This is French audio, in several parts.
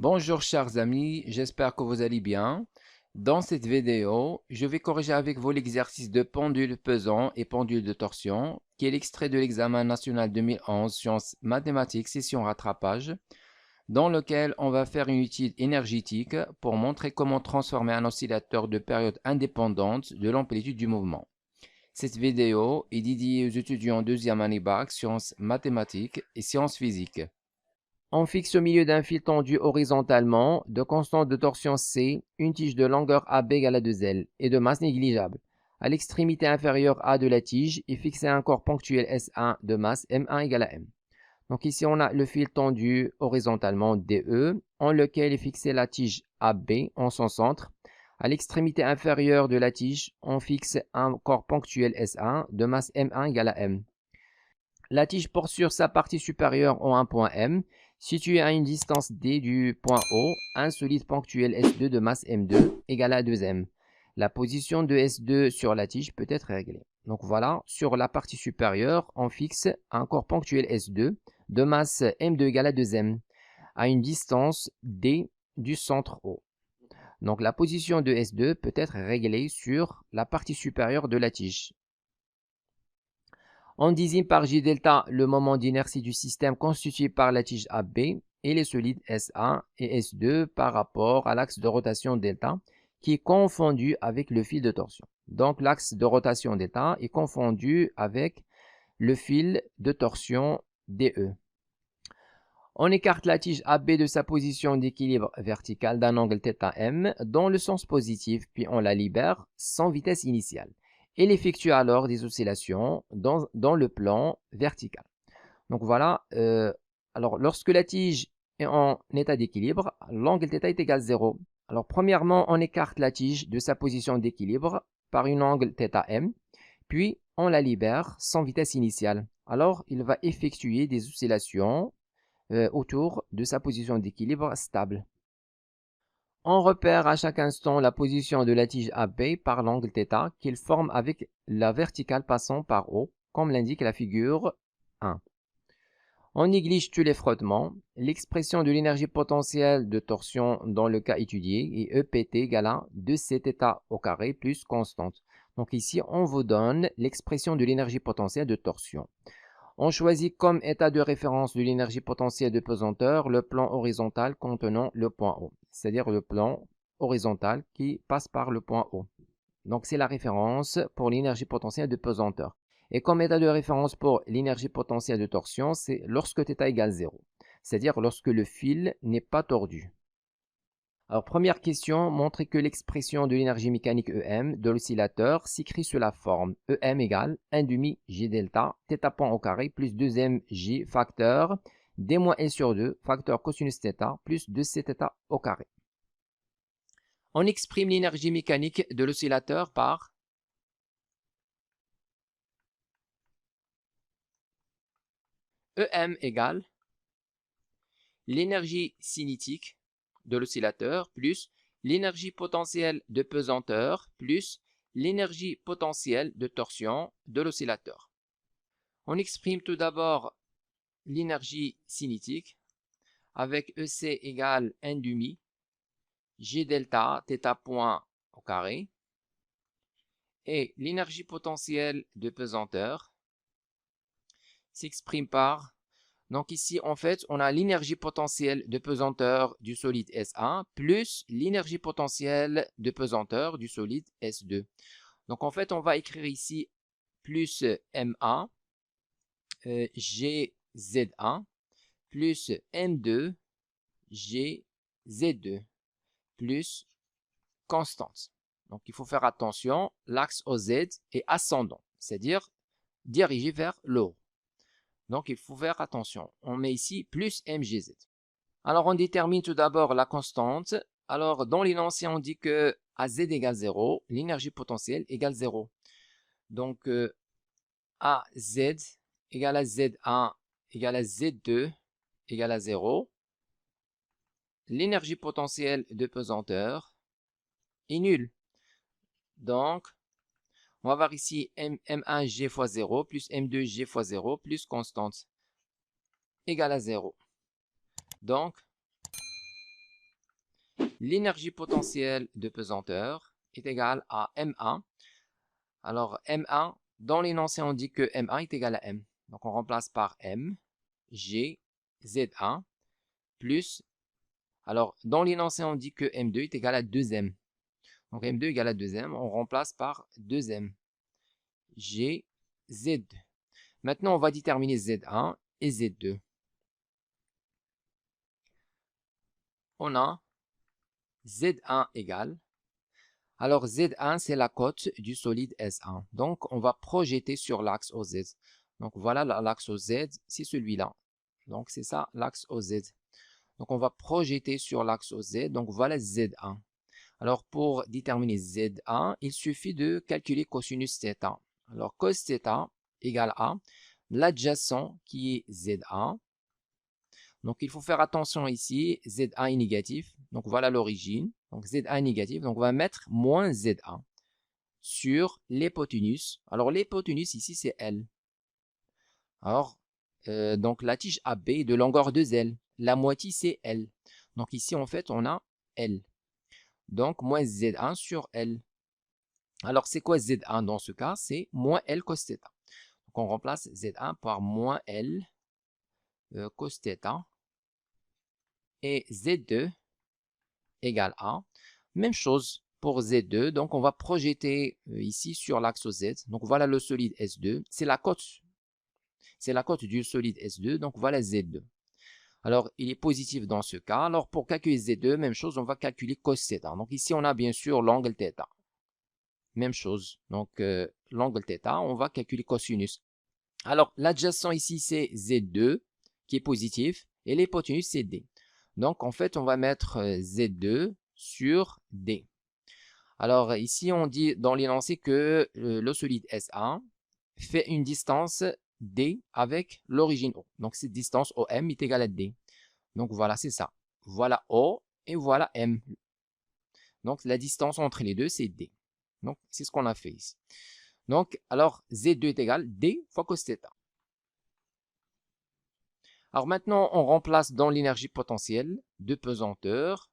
Bonjour chers amis, j'espère que vous allez bien. Dans cette vidéo, je vais corriger avec vous l'exercice de pendule pesant et pendule de torsion, qui est l'extrait de l'examen national 2011 sciences mathématiques session rattrapage, dans lequel on va faire une étude énergétique pour montrer comment transformer un oscillateur de période indépendante de l'amplitude du mouvement. Cette vidéo est dédiée aux étudiants deuxième année bac sciences mathématiques et sciences physiques. On fixe au milieu d'un fil tendu horizontalement, de constante de torsion C, une tige de longueur AB égale à 2L et de masse négligeable. À l'extrémité inférieure A de la tige est fixé un corps ponctuel S1 de masse M1 égale à M. Donc ici on a le fil tendu horizontalement DE, en lequel est fixée la tige AB en son centre. À l'extrémité inférieure de la tige, on fixe un corps ponctuel S1 de masse M1 égale à M. La tige porte sur sa partie supérieure en un point M, situé à une distance D du point O, un solide ponctuel S2 de masse M2 égale à 2M. La position de S2 sur la tige peut être réglée. Donc voilà, sur la partie supérieure, on fixe un corps ponctuel S2 de masse M2 égale à 2M, à une distance D du centre O. Donc la position de S2 peut être réglée sur la partie supérieure de la tige. On désigne par J delta le moment d'inertie du système constitué par la tige AB et les solides S1 et S2 par rapport à l'axe de rotation delta qui est confondu avec le fil de torsion. Donc l'axe de rotation delta est confondu avec le fil de torsion DE. On écarte la tige AB de sa position d'équilibre vertical d'un angle θm dans le sens positif, puis on la libère sans vitesse initiale. Elle effectue alors des oscillations dans le plan vertical. Donc voilà, alors lorsque la tige est en état d'équilibre, l'angle θ est égal à 0. Alors premièrement, on écarte la tige de sa position d'équilibre par un angle θm, puis on la libère sans vitesse initiale. Alors il va effectuer des oscillations autour de sa position d'équilibre stable. On repère à chaque instant la position de la tige AB par l'angle θ qu'il forme avec la verticale passant par O, comme l'indique la figure 1. On néglige tous les frottements. L'expression de l'énergie potentielle de torsion dans le cas étudié est EPT égale à 2Cθ au carré plus constante. Donc ici, on vous donne l'expression de l'énergie potentielle de torsion. On choisit comme état de référence de l'énergie potentielle de pesanteur le plan horizontal contenant le point O, c'est-à-dire le plan horizontal qui passe par le point O. Donc c'est la référence pour l'énergie potentielle de pesanteur. Et comme état de référence pour l'énergie potentielle de torsion, c'est lorsque θ égale 0, c'est-à-dire lorsque le fil n'est pas tordu. Alors, première question, montrer que l'expression de l'énergie mécanique EM de l'oscillateur s'écrit sous la forme EM égale 1 demi G delta, θ point au carré, plus 2m G facteur D moins L sur 2, facteur cosinus θ, plus 2Cθ au carré. On exprime l'énergie mécanique de l'oscillateur par EM égale l'énergie cinétique de l'oscillateur plus l'énergie potentielle de pesanteur plus l'énergie potentielle de torsion de l'oscillateur. On exprime tout d'abord l'énergie cinétique avec EC égale 1 demi G delta θ point au carré et l'énergie potentielle de pesanteur s'exprime par, donc ici en fait on a l'énergie potentielle de pesanteur du solide S1 plus l'énergie potentielle de pesanteur du solide S2. Donc en fait on va écrire ici plus MA GZ1 plus M2 GZ2 plus constante. Donc il faut faire attention, l'axe OZ est ascendant, c'est-à-dire dirigé vers le haut. Donc il faut faire attention. On met ici plus MGZ. Alors on détermine tout d'abord la constante. Alors dans l'énoncé on dit que à Z égale 0, l'énergie potentielle égale 0. Donc AZ égale à Z1 égale à Z2 égale à 0. L'énergie potentielle de pesanteur est nulle. Donc, on va voir ici M1G fois 0 plus M2G fois 0 plus constante égale à 0. Donc, L'énergie potentielle de pesanteur est égale à M1. Alors, M1, dans l'énoncé, on dit que M1 est égal à M. Donc, on remplace par M, G, Z1, plus... Alors, dans l'énoncé, on dit que M2 est égal à 2M. Donc, M2 égale à 2M, on remplace par 2M, G, Z2. Maintenant, on va déterminer Z1 et Z2. On a Z1 égale... Alors, Z1, c'est la cote du solide S1. Donc, on va projeter sur l'axe OZ. Donc, voilà l'axe OZ, c'est celui-là. Donc, c'est ça, l'axe OZ. Donc, on va projeter sur l'axe OZ. Donc, voilà Z1. Alors, pour déterminer Z1, il suffit de calculer cosinus θ. Alors, cos θ égale à l'adjacent qui est Z1. Donc, il faut faire attention ici, Z1 est négatif. Donc, voilà l'origine. Donc, Z1 est négatif. Donc, on va mettre moins Z1 sur l'hypoténuse. Alors, l'hypoténuse ici, c'est L. Alors, donc, la tige AB est de longueur 2L. La moitié, c'est L. Donc, ici, en fait, on a L. Donc, moins Z1 sur L. Alors, c'est quoi Z1 dans ce cas? C'est moins L cos θ. Donc, on remplace Z1 par moins L cos θ. Et Z2 égale à. Même chose pour Z2. Donc, on va projeter ici sur l'axe Z. Donc, voilà le solide S2. C'est la cote. C'est la cote du solide S2. Donc, voilà Z2. Alors, il est positif dans ce cas. Alors, pour calculer Z2, même chose, on va calculer cos θ. Donc, ici, on a bien sûr l'angle θ. Même chose. Donc, l'angle θ, on va calculer cosinus. Alors, l'adjacent ici, c'est Z2, qui est positif. Et l'hypoténuse, c'est D. Donc, en fait, on va mettre Z2 sur D. Alors, ici, on dit dans l'énoncé que le solide S1 fait une distance D avec l'origine O. Donc, cette distance OM est égale à D. Donc, voilà, c'est ça. Voilà O et voilà M. Donc, la distance entre les deux, c'est D. Donc, c'est ce qu'on a fait ici. Donc, alors, Z2 est égal D fois cos θ. Alors, maintenant, on remplace dans l'énergie potentielle de pesanteur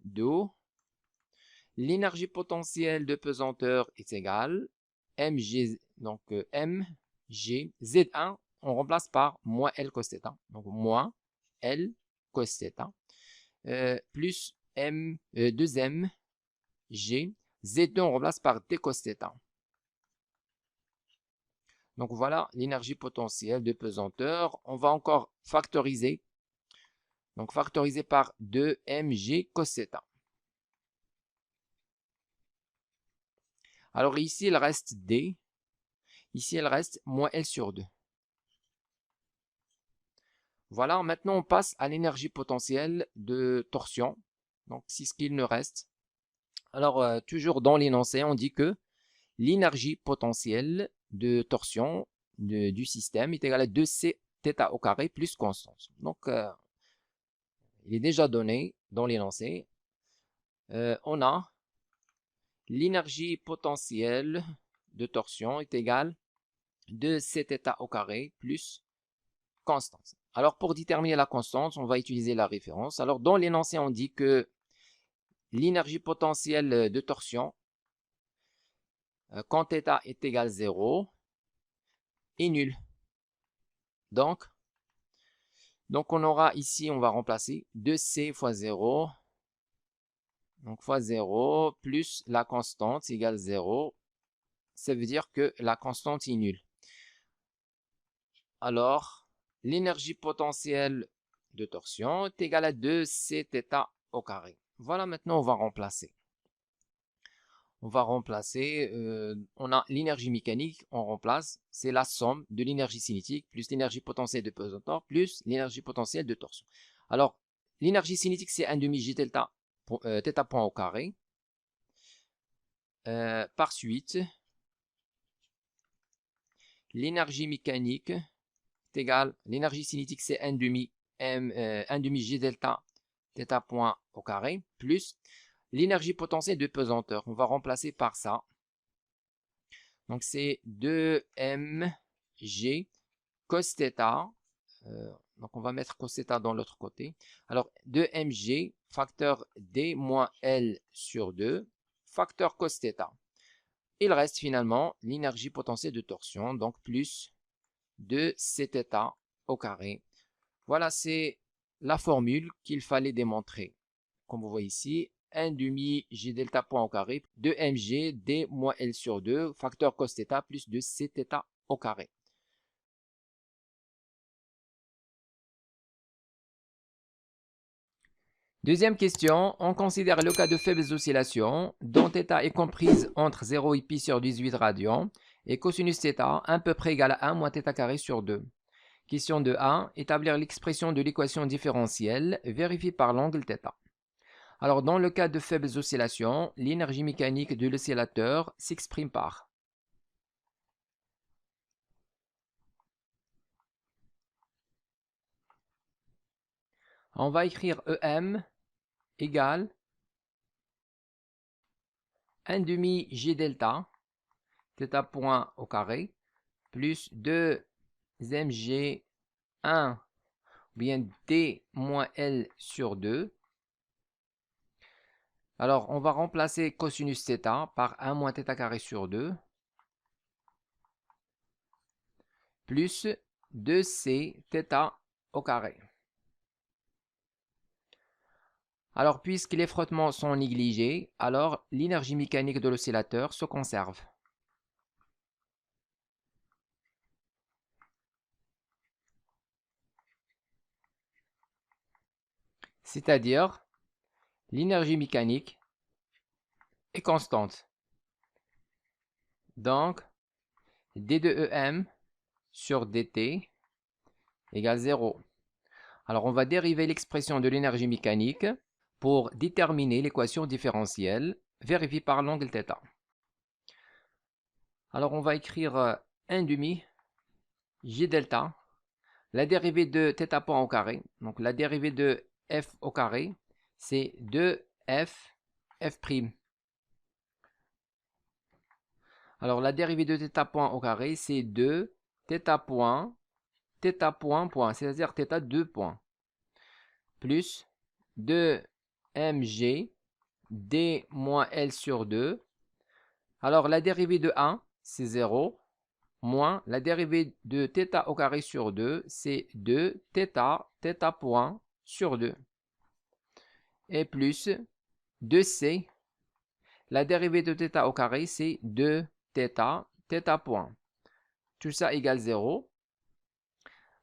d'eau. L'énergie potentielle de pesanteur est égale mg, donc mg, Z1, on remplace par moins L cos θ. Donc, moins L cos θ, plus 2m, g, Z2, on remplace par D cos θ. Donc, voilà l'énergie potentielle de pesanteur. On va encore factoriser. Donc, factoriser par 2mg cos θ. Alors, ici, il reste D. Ici, il reste moins L sur 2. Voilà, maintenant, on passe à l'énergie potentielle de torsion. Donc, c'est ce qu'il nous reste. Alors, toujours dans l'énoncé, on dit que l'énergie potentielle de torsion du système est égale à 2c θ au carré plus constance. Donc, il est déjà donné dans l'énoncé. On a l'énergie potentielle de torsion est égale à 2c θ au carré plus constance. Alors, pour déterminer la constance, on va utiliser la référence. Alors, dans l'énoncé, on dit que l'énergie potentielle de torsion, quand θ est égal à 0, est nulle. Donc, on aura ici, on va remplacer 2c fois 0. Donc, fois 0 plus la constante égale 0. Ça veut dire que la constante est nulle. Alors, l'énergie potentielle de torsion est égale à 2c θ au carré. Voilà, maintenant, on va remplacer. On va remplacer, on a l'énergie mécanique, on remplace, c'est la somme de l'énergie cinétique plus l'énergie potentielle de pesanteur plus l'énergie potentielle de torsion. Alors, l'énergie cinétique, c'est 1 demi G θ, θ point au carré. Par suite, l'énergie mécanique est égale, l'énergie cinétique, c'est 1 demi G delta θ point au carré plus l'énergie potentielle de pesanteur. On va remplacer par ça. Donc, c'est 2mg cos θ. Donc, on va mettre cos θ dans l'autre côté. Alors, 2mg facteur d moins L sur 2 facteur cos θ. Il reste finalement l'énergie potentielle de torsion, donc plus 2Cθ au carré. Voilà, c'est la formule qu'il fallait démontrer. Comme vous voyez ici, 1 demi G delta point au carré, 2mg d moins L sur 2, facteur cos θ plus 2Cθ au carré. Deuxième question, on considère le cas de faibles oscillations dont θ est comprise entre 0 et pi sur 18 radians et cosinus θ à peu près égal à 1 moins θ carré sur 2. Question de 1, établir l'expression de l'équation différentielle vérifiée par l'angle θ. Alors dans le cas de faibles oscillations, l'énergie mécanique de l'oscillateur s'exprime par on va écrire EM égale 1 demi G delta, θ point au carré, plus 2 mg 1, ou bien d moins L sur 2. Alors, on va remplacer cosinus θ par 1 moins θ carré sur 2, plus 2c θ au carré. Alors, puisque les frottements sont négligés, alors l'énergie mécanique de l'oscillateur se conserve. C'est-à-dire, l'énergie mécanique est constante. Donc, d de EM sur dt égale 0. Alors, on va dériver l'expression de l'énergie mécanique pour déterminer l'équation différentielle vérifiée par l'angle θ. Alors, on va écrire 1 demi J delta, la dérivée de θ point au carré. Donc, la dérivée de f au carré, c'est 2f f'. Alors, la dérivée de θ point au carré, c'est 2 θ point, point, c'est-à-dire θ 2 points, plus 2 mg d moins L sur 2. Alors, la dérivée de 1, c'est 0, moins la dérivée de θ au carré sur 2, c'est 2 θ point sur 2. Et plus 2c, la dérivée de θ au carré, c'est 2 θ point. Tout ça égale 0.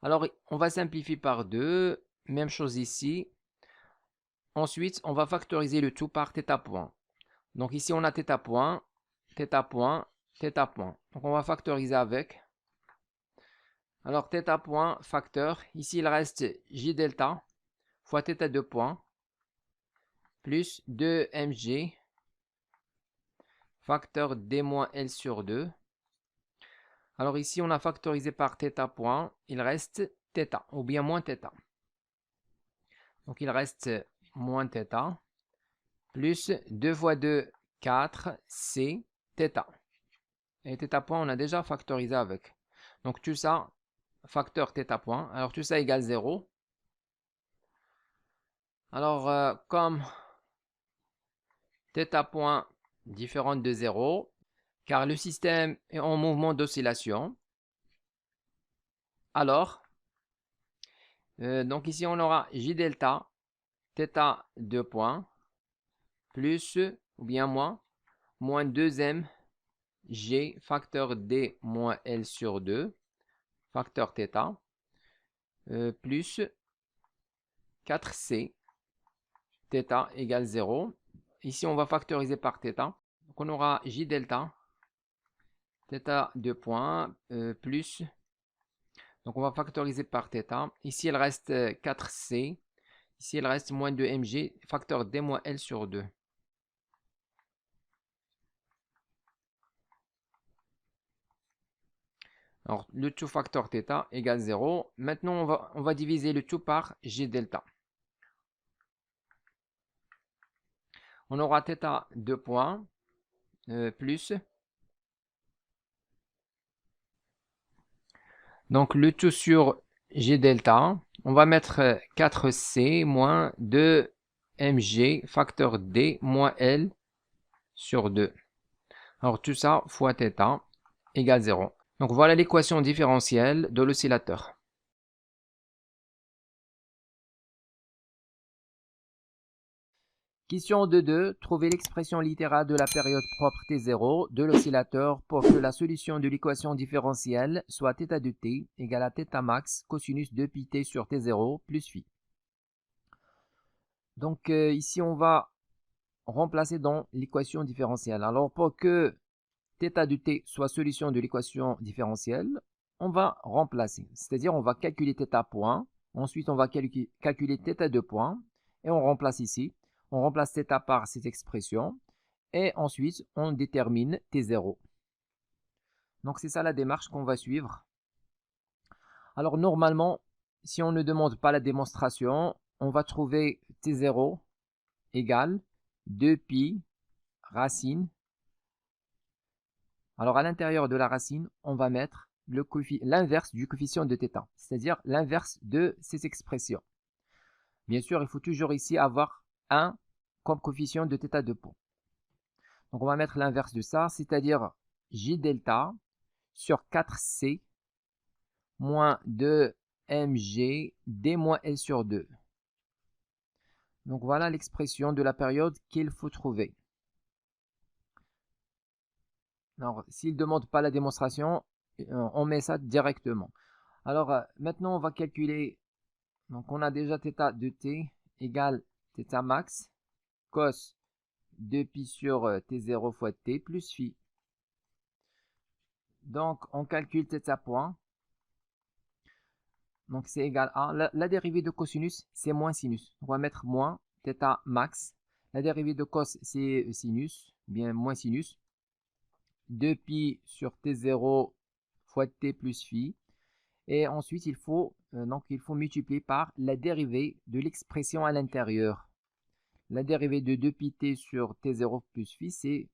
Alors, on va simplifier par 2. Même chose ici. Ensuite, on va factoriser le tout par θ point. Donc ici, on a θ point, θ point, θ point. Donc on va factoriser avec. Alors θ point, facteur. Ici, il reste J delta fois θ 2 points plus 2 mg facteur d moins L sur 2. Alors ici, on a factorisé par θ point. Il reste θ ou bien moins θ. Donc il reste moins θ plus 2 fois 2, 4, c, θ. Et θ point, on a déjà factorisé avec. Donc tout ça, facteur θ point. Alors tout ça égale 0. Alors comme θ point différente de 0, car le système est en mouvement d'oscillation, alors, donc ici on aura J delta, θ 2 points, plus ou bien moins 2m G facteur D moins L sur 2, facteur θ, plus 4c, θ égale 0. Ici, on va factoriser par θ. Donc, on aura J delta, θ 2 points, plus. Donc, on va factoriser par θ. Ici, il reste 4c. Ici, il reste moins 2mg, facteur D moins L sur 2. Alors, le tout facteur θ égale 0. Maintenant, on va diviser le tout par G delta. On aura θ 2 points, plus. Donc, le tout sur G delta. On va mettre 4C moins 2mg facteur D moins L sur 2. Alors tout ça fois θ égale 0. Donc voilà l'équation différentielle de l'oscillateur. Question 2.2. Trouvez l'expression littérale de la période propre T0 de l'oscillateur pour que la solution de l'équation différentielle soit θ de t égale à θ max cosinus 2πt sur T0 plus phi. Donc ici on va remplacer dans l'équation différentielle. Alors pour que θ de t soit solution de l'équation différentielle, on va remplacer. C'est-à-dire on va calculer θ point, ensuite on va calculer θ de point, et on remplace ici. On remplace θ par cette expression, et ensuite on détermine T0. Donc c'est ça la démarche qu'on va suivre. Alors normalement, si on ne demande pas la démonstration, on va trouver T0 égale 2π racine. Alors à l'intérieur de la racine, on va mettre l'inverse du coefficient de θ, c'est-à-dire l'inverse de ces expressions. Bien sûr, il faut toujours ici avoir 1 comme coefficient de θ de point. Donc on va mettre l'inverse de ça, c'est-à-dire J delta sur 4C moins 2mg d moins L sur 2. Donc voilà l'expression de la période qu'il faut trouver. Alors s'il ne demande pas la démonstration, on met ça directement. Alors maintenant on va calculer. Donc on a déjà θ de t égale θ max cos 2π sur t0 fois t plus phi. Donc on calcule θ point. Donc c'est égal à la dérivée de cosinus, c'est moins sinus. On va mettre moins θ max. La dérivée de cos, c'est sinus, bien moins sinus. 2π sur t0 fois t plus phi. Et ensuite, il faut multiplier par la dérivée de l'expression à l'intérieur. La dérivée de 2πt sur t0 plus phi, c'est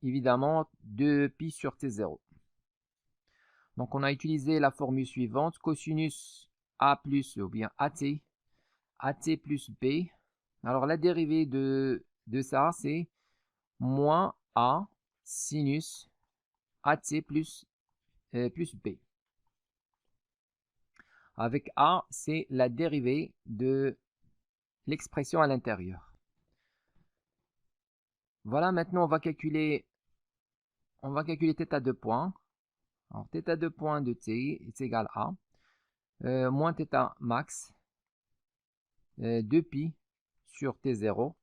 évidemment 2π sur t0. Donc, on a utilisé la formule suivante, cosinus a plus, ou bien at plus b. Alors, la dérivée de ça, c'est moins a sinus at plus b. Avec a, c'est la dérivée de l'expression à l'intérieur. Voilà, maintenant on va calculer θ de point. Alors θ de point de t est égal à moins θ max 2π sur t0.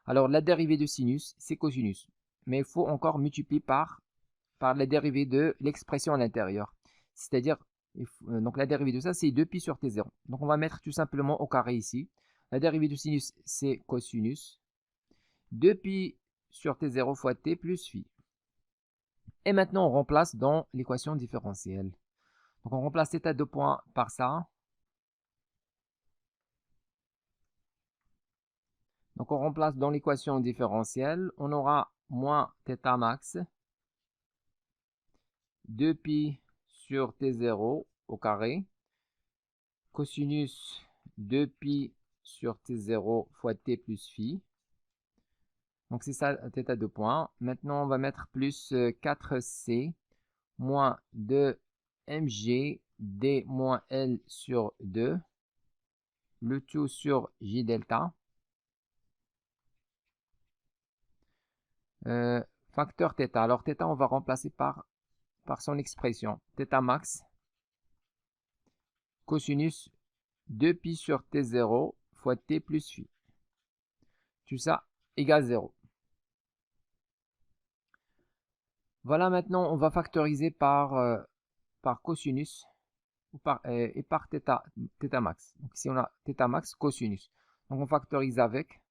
Alors la dérivée de sinus, c'est cosinus. Mais il faut encore multiplier par la dérivée de l'expression à l'intérieur. C'est-à-dire, donc la dérivée de ça, c'est 2π sur t0. Donc on va mettre tout simplement au carré ici. La dérivée de sinus, c'est cosinus. 2π sur t0 fois t plus phi. Et maintenant, on remplace dans l'équation différentielle. Donc on remplace θ de point par ça. Donc on remplace dans l'équation différentielle. On aura moins θ max 2π sur t0 au carré. Cosinus 2π sur t0 fois t plus phi. Donc c'est ça θ de point. Maintenant on va mettre plus 4c moins 2mg d moins L sur 2. Le tout sur J delta. Facteur θ. Alors θ on va remplacer par son expression. θ max cosinus 2π sur t0 fois t plus phi. Tout ça égale 0. Voilà, maintenant on va factoriser par cosinus et par θ max. Donc ici on a θ max cosinus. Donc on factorise avec.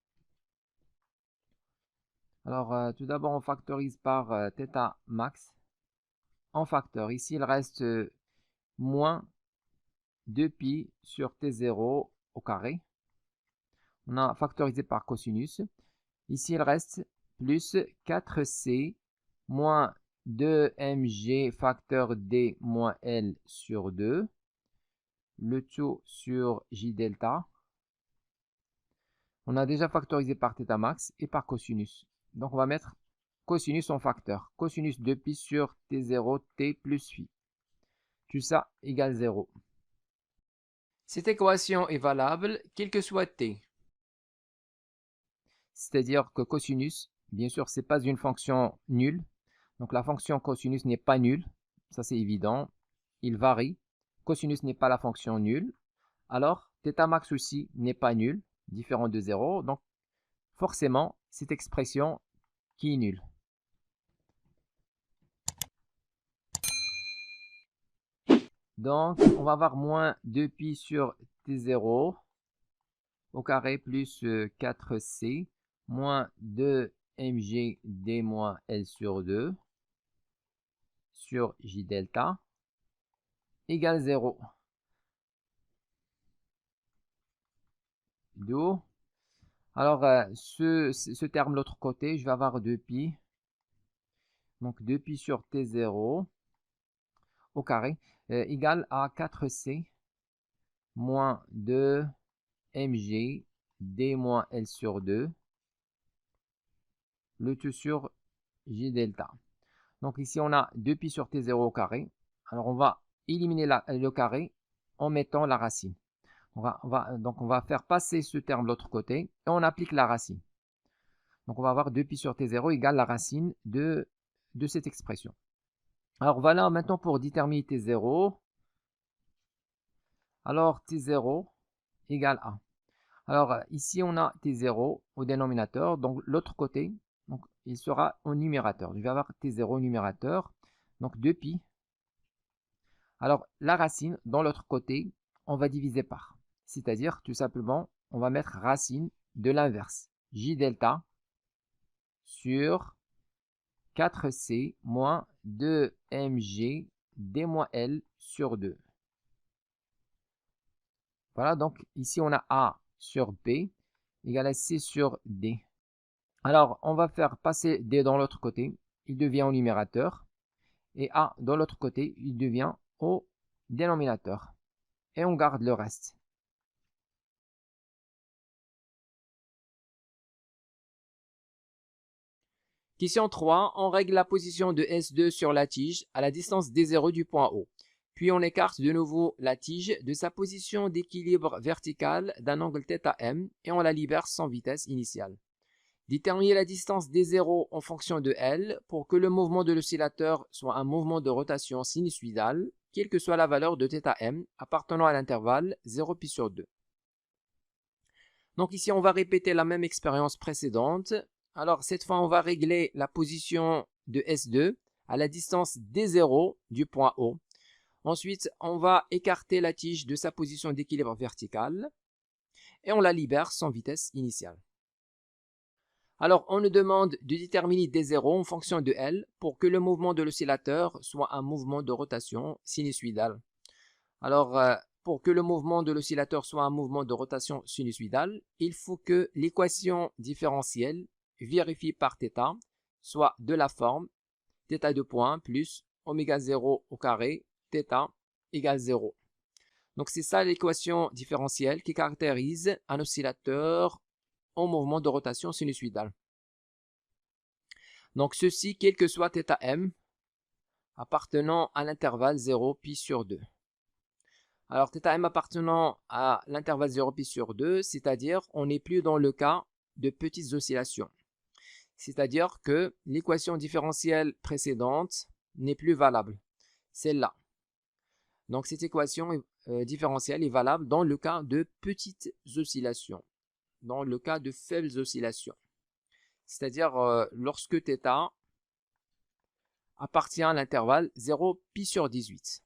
Alors tout d'abord on factorise par θ max en facteur. Ici il reste moins 2π sur t0 au carré. On a factorisé par cosinus. Ici il reste plus 4c moins 2mg facteur d moins L sur 2. le tout sur J delta. On a déjà factorisé par θ max et par cosinus. Donc, on va mettre cosinus en facteur. Cosinus de pi sur T0, T plus phi. Tout ça égale 0. Cette équation est valable quel que soit T. C'est-à-dire que cosinus, bien sûr, ce n'est pas une fonction nulle. Donc, la fonction cosinus n'est pas nulle. Ça, c'est évident. Il varie. Cosinus n'est pas la fonction nulle. Alors, θ max aussi n'est pas nul, différent de 0. Donc, forcément, cette expression qui est nulle. Donc, on va avoir moins 2pi sur T0 au carré plus 4c moins 2mg d moins L sur 2 sur J delta égale 0. D'où, alors, ce terme de l'autre côté, je vais avoir 2pi. Donc, 2pi sur T0 au carré égale à 4c moins 2mg d moins L sur 2, le tout sur J delta. Donc ici, on a 2pi sur T0 au carré. Alors, on va éliminer le carré en mettant la racine. Donc, on va faire passer ce terme de l'autre côté et on applique la racine. Donc, on va avoir 2pi sur T0 égale la racine de cette expression. Alors, voilà maintenant pour déterminer T0. Alors, T0 égale A. Alors, ici, on a T0 au dénominateur. Donc, l'autre côté, donc, il sera au numérateur. Je vais avoir T0 au numérateur. Donc, 2pi. Alors, la racine, dans l'autre côté, on va diviser par. C'est-à-dire, tout simplement, on va mettre racine de l'inverse. J delta sur 4c moins 2mg d moins L sur 2. Voilà, donc ici, on a A sur B égale à C sur D. Alors, on va faire passer D dans l'autre côté. Il devient au numérateur. Et A dans l'autre côté, il devient au dénominateur. Et on garde le reste. Question 3. On règle la position de S2 sur la tige à la distance D0 du point O. Puis on écarte de nouveau la tige de sa position d'équilibre vertical d'un angle θm et on la libère sans vitesse initiale. Déterminer la distance D0 en fonction de L pour que le mouvement de l'oscillateur soit un mouvement de rotation sinusoïdale, quelle que soit la valeur de θm appartenant à l'intervalle 0π sur 2. Donc ici, on va répéter la même expérience précédente. Alors, cette fois, on va régler la position de S2 à la distance D0 du point O. Ensuite, on va écarter la tige de sa position d'équilibre vertical et on la libère sans vitesse initiale. Alors, on nous demande de déterminer D0 en fonction de L pour que le mouvement de l'oscillateur soit un mouvement de rotation sinusoïdale. Alors, pour que le mouvement de l'oscillateur soit un mouvement de rotation sinusoïdale, il faut que l'équation différentielle vérifiée par θ soit de la forme θ de point plus oméga 0 au carré θ égale 0. Donc, c'est ça l'équation différentielle qui caractérise un oscillateur en mouvement de rotation sinusoïdale. Donc, ceci, quel que soit θm, appartenant à l'intervalle 0π sur 2. Alors, θm appartenant à l'intervalle 0π sur 2, c'est-à-dire on n'est plus dans le cas de petites oscillations. C'est-à-dire que l'équation différentielle précédente n'est plus valable. Celle-là. Donc, cette équation différentielle est valable dans le cas de petites oscillations, dans le cas de faibles oscillations. C'est-à-dire lorsque θ appartient à l'intervalle 0π sur 18.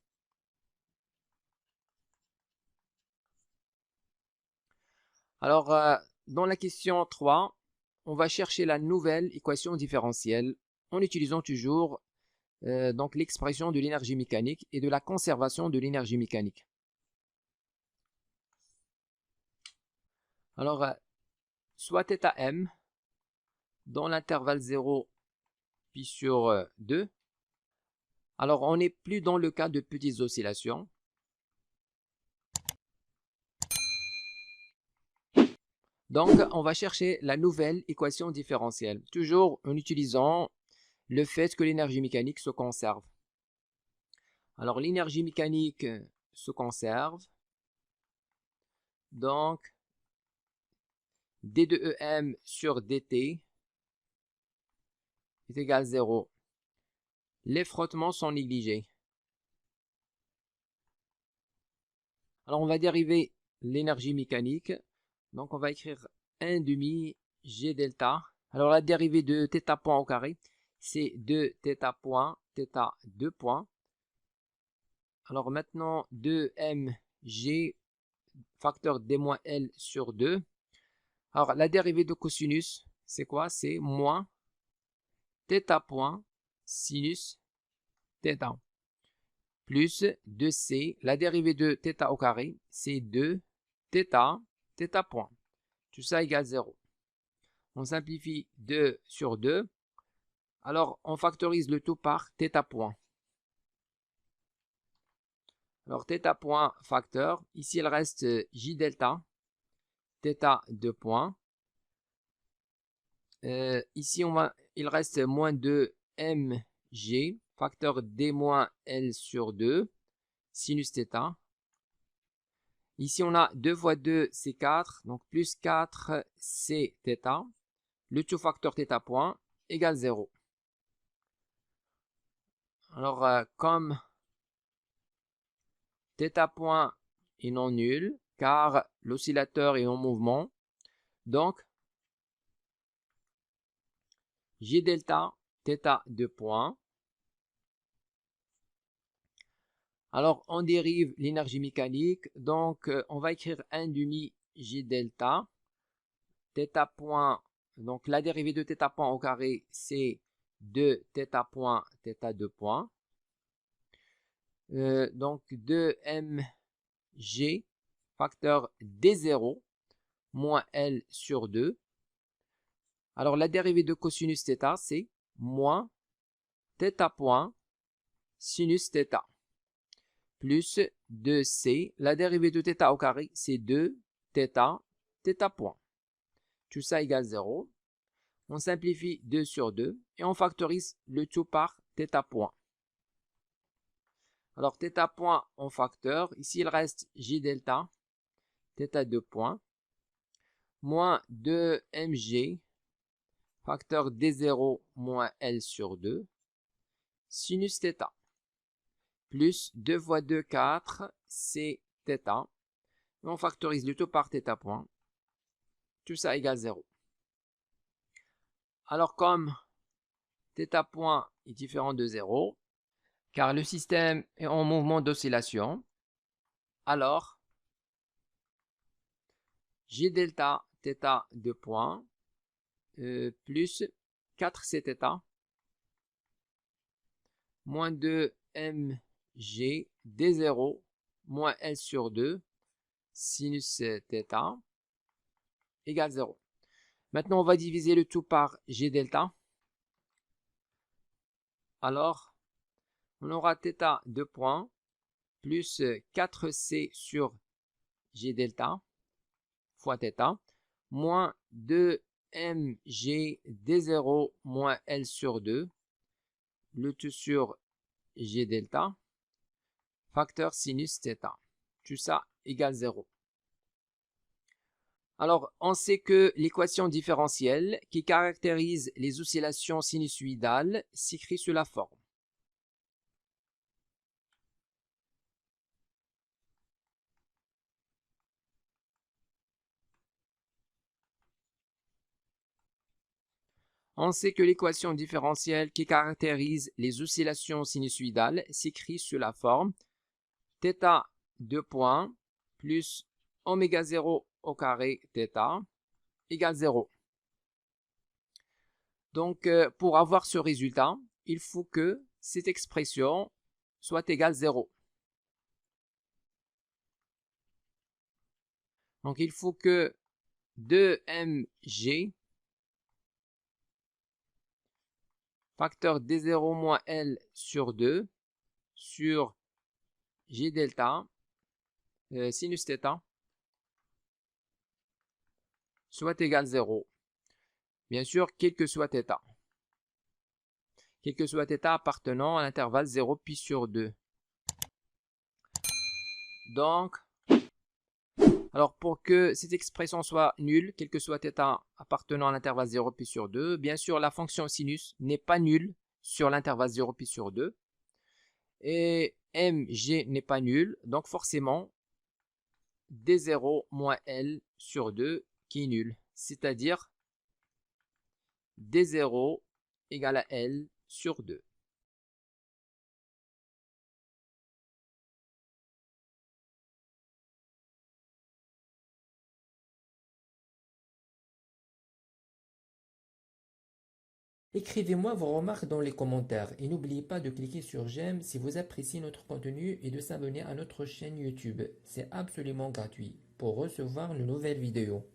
Alors, dans la question 3, on va chercher la nouvelle équation différentielle en utilisant toujours donc l'expression de l'énergie mécanique et de la conservation de l'énergie mécanique. Alors, soit θm dans l'intervalle 0 π sur 2. Alors, on n'est plus dans le cas de petites oscillations. Donc, on va chercher la nouvelle équation différentielle, toujours en utilisant le fait que l'énergie mécanique se conserve. Alors, l'énergie mécanique se conserve. Donc, d de EM sur dt est égal à 0. Les frottements sont négligés. Alors, on va dériver l'énergie mécanique. Donc, on va écrire 1 demi G delta. Alors, la dérivée de θ point au carré, c'est 2 θ point, θ 2 points. Alors, maintenant, 2mg facteur d moins L sur 2. Alors, la dérivée de cosinus, c'est quoi? C'est moins θ point sinus θ plus 2c. La dérivée de θ au carré, c'est 2 θ, θ point. Tout ça égale 0. On simplifie 2 sur 2. Alors, on factorise le tout par θ point. Alors, θ point facteur. Ici, il reste j delta, θ 2 points. Ici, il reste moins 2 mg, facteur d moins L sur 2, sinus θ. Ici, on a 2 fois 2, c'est 4, donc plus 4, c'est θ. Le tout facteur θ point égale 0. Alors, comme θ point est non nul, car l'oscillateur est en mouvement, donc J delta, θ 2 points. Alors, on dérive l'énergie mécanique, donc on va écrire 1 demi J delta, θ point, donc la dérivée de θ point au carré, c'est 2 θ point, θ 2 points. Donc 2 mg facteur d0 moins L sur 2. Alors la dérivée de cosinus θ, c'est moins θ point sinus θ plus 2c. La dérivée de θ au carré, c'est 2 θ, θ point. Tout ça égale 0. On simplifie 2 sur 2 et on factorise le tout par θ point. Alors, θ point en facteur, ici il reste j delta, θ 2 points, moins 2 mg, facteur d0 moins L sur 2, sinus θ, plus 2 fois 2, 4, c'est θ. Et on factorise le tout par θ point. Tout ça égale 0. Alors, comme θ point est différent de 0, car le système est en mouvement d'oscillation, alors J delta θ 2 points plus 4c θ moins 2 mg d0 moins L sur 2 sinus θ égale 0. Maintenant, on va diviser le tout par G delta. Alors, on aura θ 2 points plus 4c sur G delta fois θ moins 2 mg d0 moins L sur 2, le tout sur G delta, facteur sinus θ. Tout ça égale 0. Alors, on sait que l'équation différentielle qui caractérise les oscillations sinusoïdales s'écrit sous la forme. On sait que l'équation différentielle qui caractérise les oscillations sinusoïdales s'écrit sous la forme θ 2 points plus oméga 0 au carré θ égale 0. Donc, pour avoir ce résultat, il faut que cette expression soit égale 0. Donc, il faut que 2mg facteur d0 moins L sur 2 sur G delta sinus θ soit égal 0. Bien sûr, quel que soit θ. Quel que soit θ appartenant à l'intervalle 0 pi sur 2. Donc, alors pour que cette expression soit nulle, quel que soit θ appartenant à l'intervalle 0 pi sur 2, bien sûr, la fonction sinus n'est pas nulle sur l'intervalle 0 pi sur 2. Et mg n'est pas nul, donc forcément, d0 moins L sur 2 qui est nul. C'est-à-dire d0 égale à L sur 2. Écrivez-moi vos remarques dans les commentaires et n'oubliez pas de cliquer sur j'aime si vous appréciez notre contenu et de s'abonner à notre chaîne YouTube. C'est absolument gratuit pour recevoir de nouvelles vidéos.